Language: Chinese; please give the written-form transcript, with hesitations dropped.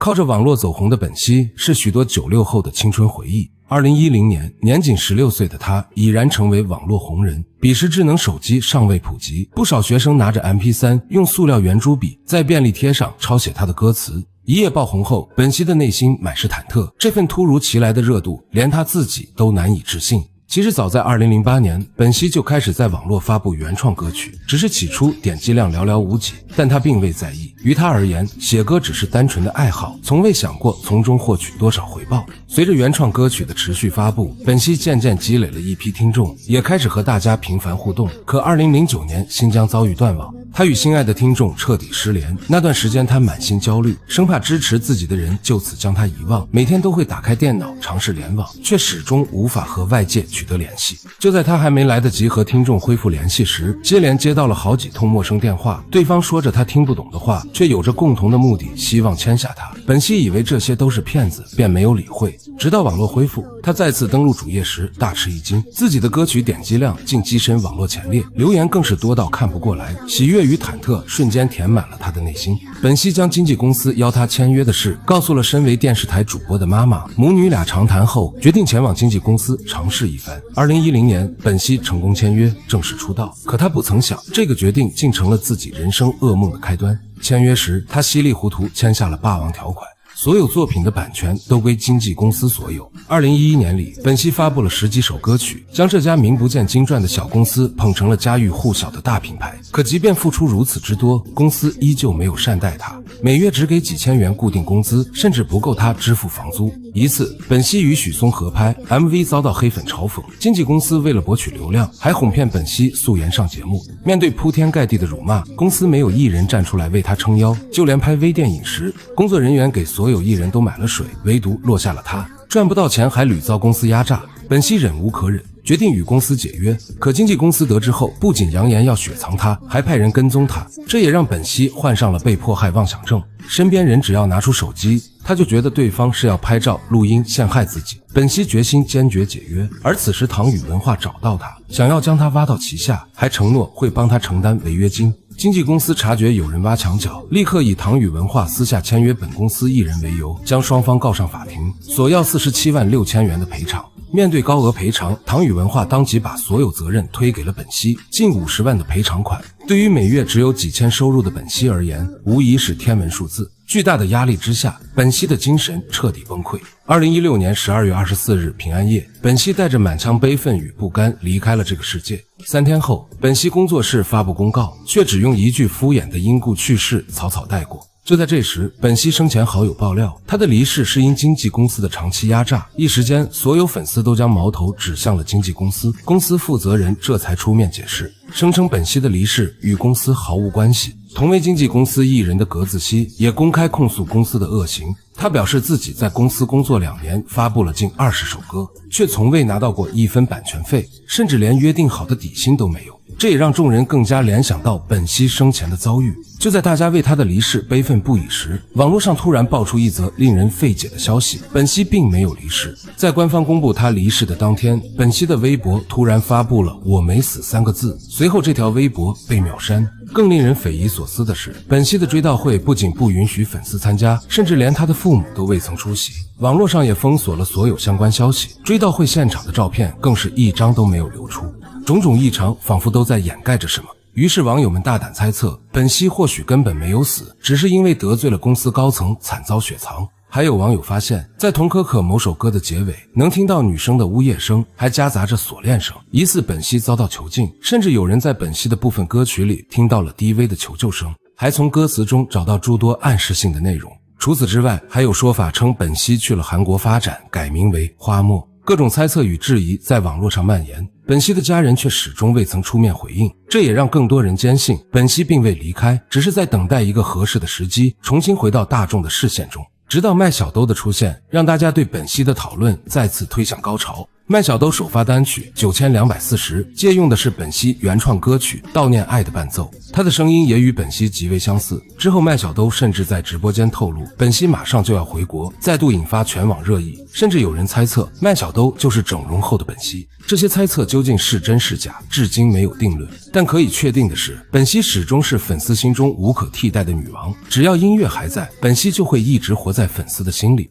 靠着網絡走紅的本熙是許多96後的青春回憶。2010年，年僅16歲的他已然成為網絡紅人。彼時智能手機尚未普及，不少學生拿着 MP3 用塑料圓珠筆在便利貼上抄寫他的歌詞。一夜爆紅後，本熙的內心滿是忐忑，這份突如其來的熱度連他自己都難以置信。其實早在2008年，本熙就開始在網絡發布原創歌曲，只是起初點擊量寥寥無幾，但他並未在意。於他而言，寫歌只是單純的愛好，從未想過從中獲取多少回報。隨着原創歌曲的持續發布，本熙漸漸積累了一批聽眾，也開始和大家頻繁互動。可2009年，新疆遭遇斷網，他與心愛的聽眾徹底失聯。那段時間，他滿心焦慮，生怕支持自己的人就此將他遺忘，每天都會打開電腦嘗試聯網，卻始終無法和外界取得聯繫。就在他還沒來得及和聽眾恢復聯繫時，接連接到了好幾通陌生電話，對方說着他聽不懂的話，卻有着共同的目的，希望簽下他。本熙以為這些都是騙子，便沒有理會。直到網絡恢復，他再次登錄主頁時大吃一驚，自己的歌曲點擊量竟躋身網絡前列，留言更是多到看不過來，喜悅與忐忑瞬間填滿了他的內心。本熙將經紀公司邀他簽約的事告訴了身為電視台主播的媽媽，母女倆長談後決定前往經紀公司嘗試一番。2010年，本熙成功簽約，正式出道。可他不曾想，這個決定竟成了自己人生噩夢的開端。簽約時，他稀里糊塗簽下了霸王條款，所有作品的版權都歸經紀公司所有。2011年裡，本熙發布了10幾首歌曲，將這家名不見經傳的小公司捧成了家喻戶曉的大品牌。可即便付出如此之多，公司依舊沒有善待他，每月只給幾千元固定工資，甚至不夠他支付房租。一次，本熙與許嵩合拍 MV 遭到黑粉嘲諷，經紀公司為了博取流量，還哄騙本熙素顏上節目。面對鋪天蓋地的辱罵，公司沒有一人站出來為他撐腰，就連拍微電影時，工作人員給所有藝人都買了水，唯獨落下了他。賺不到錢還屢遭公司壓榨，本熙忍无可忍，決定與公司解約。可經紀公司得知後，不僅揚言要雪藏他，還派人跟蹤他，這也讓本熙患上了被迫害妄想症。身邊人只要拿出手機，他就覺得對方是要拍照錄音陷害自己。本熙決心堅決解約，而此時唐宇文化找到他，想要將他挖到旗下，還承諾會幫他承擔違約金。經紀公司察覺有人挖牆腳，立刻以唐宇文化私下簽約本公司藝人為由，將雙方告上法庭，索要47萬6千元的賠償。面對高額賠償，唐宇文化當即把所有責任推給了本熙，近50萬的賠償款，对於每月只有幾千收入的本熙而言，無疑是天文數字。巨大的壓力之下，本熙的精神徹底崩溃。2016年12月24日平安夜，本熙帶着滿腔悲憤與不甘離開了這個世界。3天後，本熙工作室發布公告，卻只用一句敷衍的因故去世草草帶過。就在這時，本熙生前好友爆料，他的離世是因經紀公司的長期壓榨。一時間，所有粉絲都將矛頭指向了經紀公司，公司負責人這才出面解釋，聲稱本熙的離世與公司毫無關係。同為經紀公司藝人的格子熙也公開控訴公司的惡行。他表示自己在公司工作2年，發布了近20首歌，卻從未拿到過1分版權費，甚至連約定好的底薪都沒有。這也讓眾人更加聯想到本熙生前的遭遇。就在大家為他的離世悲憤不已時，網絡上突然爆出一則令人費解的消息，本熙並沒有離世。在官方公布他離世的當天，本熙的微博突然發布了我沒死3個字，隨後這條微博被秒刪。更令人匪夷所思的是，本熙的追悼會不僅不允許粉絲參加，甚至連他的父母都未曾出席。網絡上也封鎖了所有相關消息，追悼會現場的照片更是一張都沒有流出。種種異常仿佛都在掩蓋着什麼。於是網友們大膽猜測，本熙或許根本沒有死，只是因為得罪了公司高層慘遭雪藏。還有網友發現，在童可可某首歌的結尾，能聽到女生的嗚咽聲，還夾雜着鎖鏈聲，疑似本熙遭到囚禁。甚至有人在本熙的部分歌曲裡聽到了低微的求救聲，還從歌詞中找到諸多暗示性的內容。除此之外，還有說法稱本熙去了韓國發展，改名為花墨。各種猜測與質疑在網絡上蔓延，本熙的家人卻始終未曾出面回應，這也讓更多人堅信本熙並未離開，只是在等待一個合適的時機，重新回到大眾的視線中。直到麥小兜的出現，讓大家對本熙的討論再次推向高潮。麥小兜首發單曲9240借用的是本兮原創歌曲《悼念愛》的伴奏，他的聲音也與本兮極為相似。之後麥小兜甚至在直播間透露本兮馬上就要回國，再度引發全網热議，甚至有人猜測麥小兜就是整容後的本兮。这些猜測究竟是真是假，至今没有定论，但可以確定的是，本兮始終是粉絲心中無可替代的女王，只要音樂還在，本兮就會一直活在粉絲的心裡。